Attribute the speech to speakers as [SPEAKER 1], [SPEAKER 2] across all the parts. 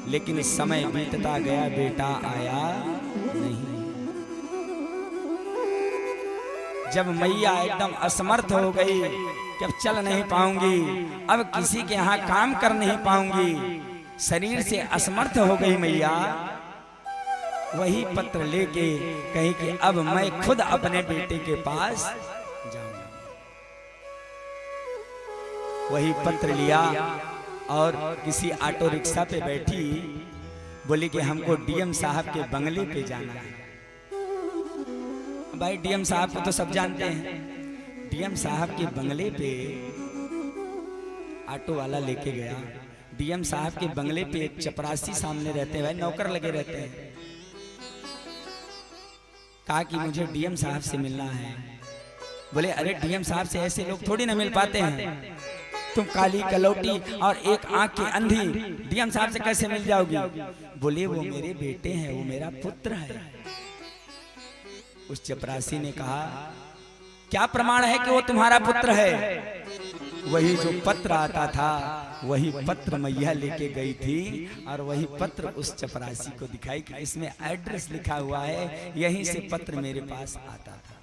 [SPEAKER 1] लेकिन समय बीतता गया, बेटा आया नहीं। जब मैया एकदम असमर्थ हो गई कि अब चल नहीं पाऊंगी, अब किसी के यहाँ काम कर नहीं पाऊंगी, शरीर से असमर्थ हो गई मैया, वही पत्र लेके कही कि अब मैं खुद अपने बेटे के पास जाऊंगा। वही पत्र लिया और किसी ऑटो रिक्शा पे बैठी, बोली कि हमको डीएम साहब के बंगले पे जाना है। भाई डीएम साहब को तो सब जानते हैं। डीएम साहब के बंगले पे ऑटो वाला लेके गया। डीएम साहब के बंगले पे एक चपरासी सामने रहते हैं, नौकर लगे रहते हैं। कहा कि मुझे डीएम साहब से मिलना है। बोले अरे डीएम साहब से ऐसे लोग थोड़ी ना मिल पाते हैं, तुम काली कलौटी और एक आंख की अंधी डीएम साहब से कैसे मिल जाओगी? बोले वो मेरे बेटे हैं, वो मेरा पुत्र है। उस चपरासी ने कहा क्या प्रमाण है कि वो तुम्हारा पुत्र है? वही जो पत्र आता था, वही पत्र मैया लेके गई थी और वही पत्र उस चपरासी को दिखाई कि इसमें एड्रेस लिखा हुआ है, यहीं से पत्र मेरे पास आता था।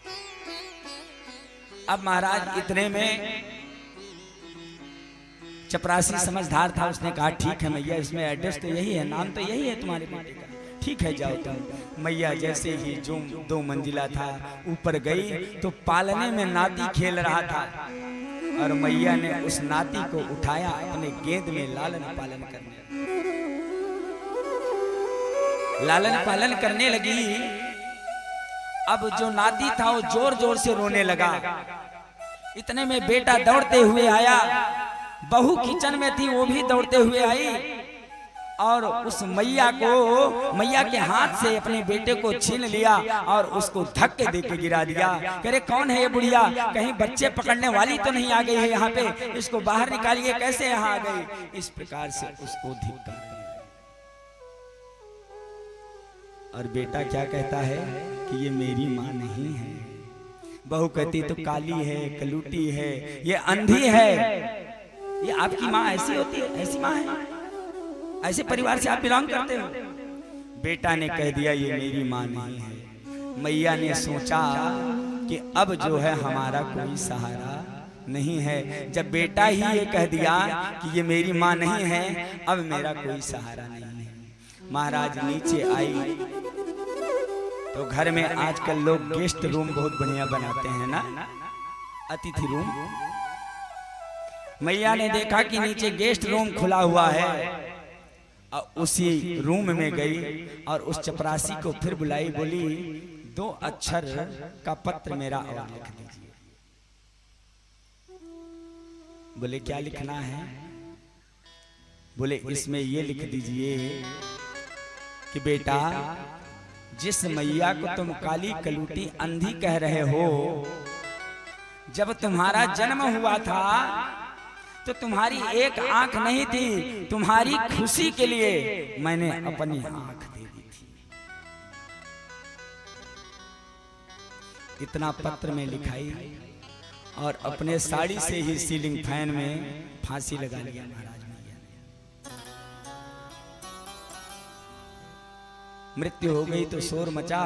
[SPEAKER 1] अब महाराज इतने में चपरासी समझदार था, उसने कहा ठीक है मैया, इसमें एड्रेस तो यही है, नाम तो यही है तुम्हारे बेटे का, ठीक है जाओ तुम। मैया जैसे ही जो 2 मंजिला था ऊपर गई तो पालने में नाती खेल रहा था और मैया ने उस नाती को उठाया, अपने गेंद में लालन पालन करने लगी। अब जो नाती था वो जोर जोर से रोने लगा। इतने में बेटा दौड़ते हुए आया, बहू किचन में थी, वो भी दौड़ते हुए आई और उस मैया के हाथ से अपने बेटे को छीन लिया और उसको धक्के देके गिरा दिया। कह रहे कौन है ये बुढ़िया, कहीं बच्चे पकड़ने वाली तो नहीं आ गई है यहाँ पे, इसको बाहर निकालिए, कैसे यहाँ आ गई? इस प्रकार से उसको धिक्कार दिया। और बेटा क्या कहता है कि ये मेरी माँ नहीं है। बहू कहती तो काली है, कलूटी है, ये अंधी है, ये आपकी माँ ऐसी होती है, ऐसी माँ है, ऐसे परिवार से आप बिलोंग करते हो? बेटा ने कह दिया ये मेरी माँ नहीं है। मैया ने सोचा कि अब जो है हमारा कोई सहारा नहीं है। जब बेटा ही ये कह दिया कि ये मेरी माँ नहीं है, अब मेरा कोई सहारा नहीं है। महाराज नीचे आई तो घर में आजकल लोग गेस्ट रूम बहुत बढ़िया बनाते हैं ना, अतिथि रूम। मैया ने देखा कि नीचे गेस्ट रूम खुला हुआ है, उसी रूम में गई और उस चपरासी को फिर बुलाई, बोली 2 अक्षर का पत्र मेरा और लिख दीजिए। बोले क्या लिखना है? बोले इसमें ये लिख दीजिए कि बेटा जिस मैया को तुम काली कलूटी अंधी कह रहे हो, जब तुम्हारा जन्म हुआ था तो तुम्हारी एक आंख नहीं थी, तुम्हारी खुशी के लिए मैंने अपनी आंख दे दी थी। इतना पत्र में लिखाई और अपने साड़ी से ही सीलिंग फैन में फांसी लगा लिया महाराज मैया ने। मृत्यु हो गई तो शोर मचा।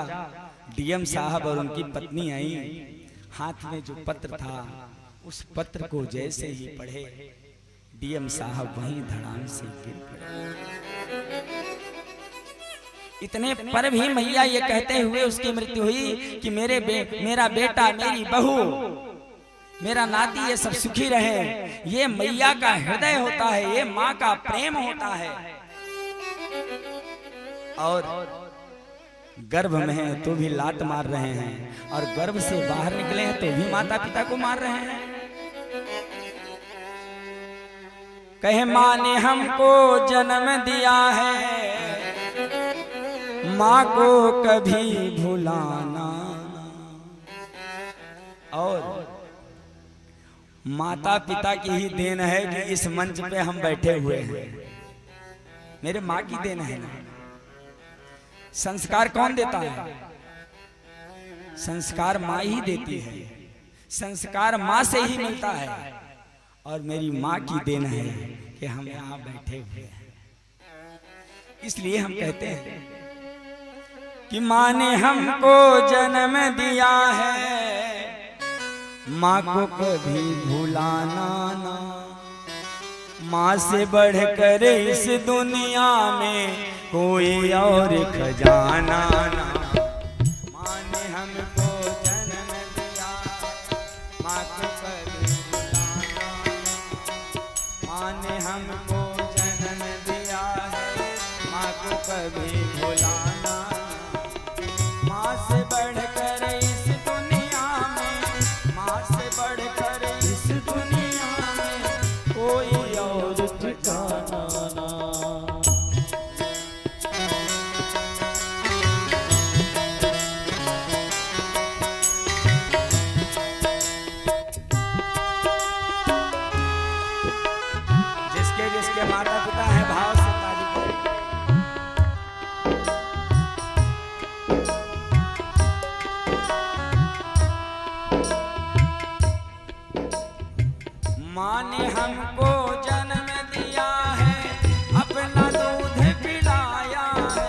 [SPEAKER 1] डीएम साहब और उनकी पत्नी आई, हाथ में जो पत्र था उस पत्र को जैसे ही पढ़े, डीएम साहब वहीं धड़ाम से गिर पड़े। इतने पर भी मैया ये कहते हुए उसकी मृत्यु हुई कि मेरा बेटा, मेरी बहू, मेरा नाती ये सब सुखी रहे। ये मैया का हृदय होता है, ये माँ का प्रेम होता है। और गर्भ में है तो भी लात मार रहे हैं और गर्भ से बाहर निकले हैं तो भी माता पिता को मार रहे हैं। कहे माँ ने हमको जन्म दिया है, माँ को कभी भुलाना। और माता पिता की ही देन है कि इस मंच पे हम बैठे हुए हैं, मेरे माँ की देन है ना। संस्कार कौन देता है? संस्कार माँ ही देती है, संस्कार माँ से ही मिलता है। और मेरी माँ की देन है कि हम यहाँ बैठे हुए हैं। इसलिए हम कहते हैं कि माँ ने हमको जन्म दिया है, माँ को कभी भुलाना ना। माँ से बढ़कर इस दुनिया में कोई और खजाना ना। माँ ने हमको जन्म दिया, माँ को कभी भुलाना ना। माँ ने हमको जन्म दिया है, माँ को कभी भुलाना ना। माँ से बढ़कर इस दुनिया में, माँ से बढ़कर इस दुनिया में कोई और ठिकाना ना। जिसके जिसके माता पिता है भाव से ताली करें। माँ ने हमको जन्म दिया है, अपना दूध पिलाया है।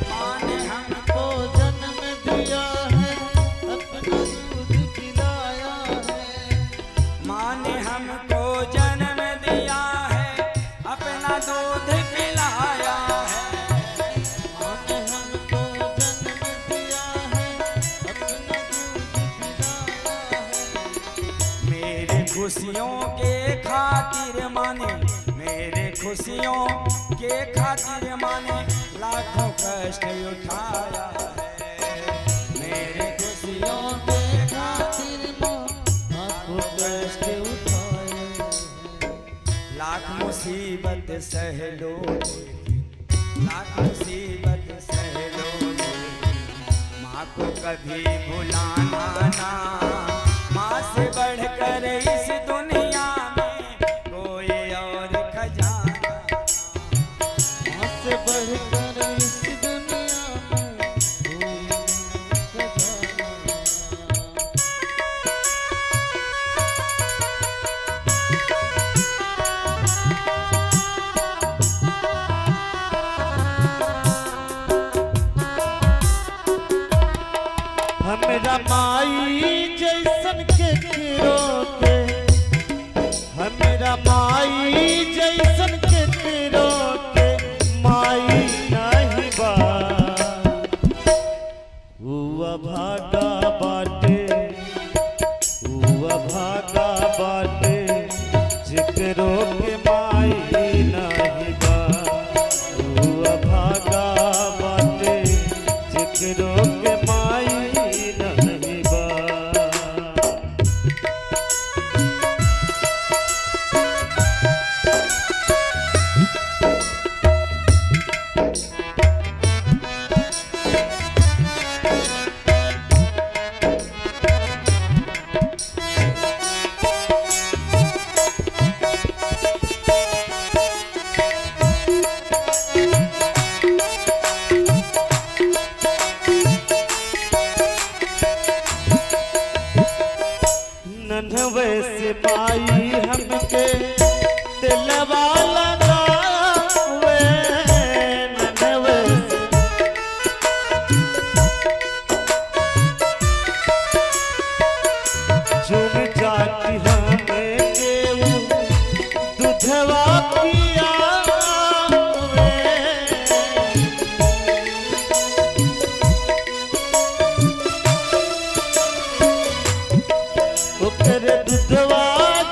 [SPEAKER 1] माँ ने हमको
[SPEAKER 2] जन्म दिया है, अपना दूध पिलाया है।
[SPEAKER 1] माँ ने हमको जन्म दिया है, अपना दूध पिलाया है।
[SPEAKER 2] माँ ने हमको जन्म दिया है, अपना दूध पिलाया है।
[SPEAKER 1] मेरे खुशियों के खातिर माने, मेरे खुशियों के खातिर माने लाखों कष्ट उठाया है। मेरे खुशियों के खातिर
[SPEAKER 2] आपको कष्ट उठाए,
[SPEAKER 1] लाख मुसीबत सह लो, लाख मुसीबत सह लो। माँ को कभी भुलाना ना। माँ से बढ़कर इस दुनिया में कोई और खजाना।
[SPEAKER 2] माँ से बढ़कर इस दुनिया में कोई खजाना। हमरा माई जैसन के रोके, हमरा माई जैसन के रोके माई नहीं बा। हुआ भागा बाटे, हुआ भागा बाटे, जिकरो के माई नहीं बा। हुआ भागा बाटे, जिकरो के माई नहीं बा। नन्हवे से पाई हमके दिलवा लगावे। नन्हवे से झूम जाती हमें केहू दूधवा पियावे। ओकर दूधवा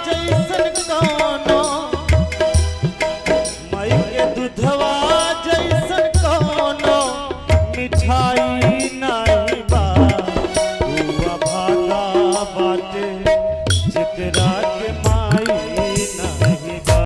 [SPEAKER 2] जैसन कौनो, माई के दूधवा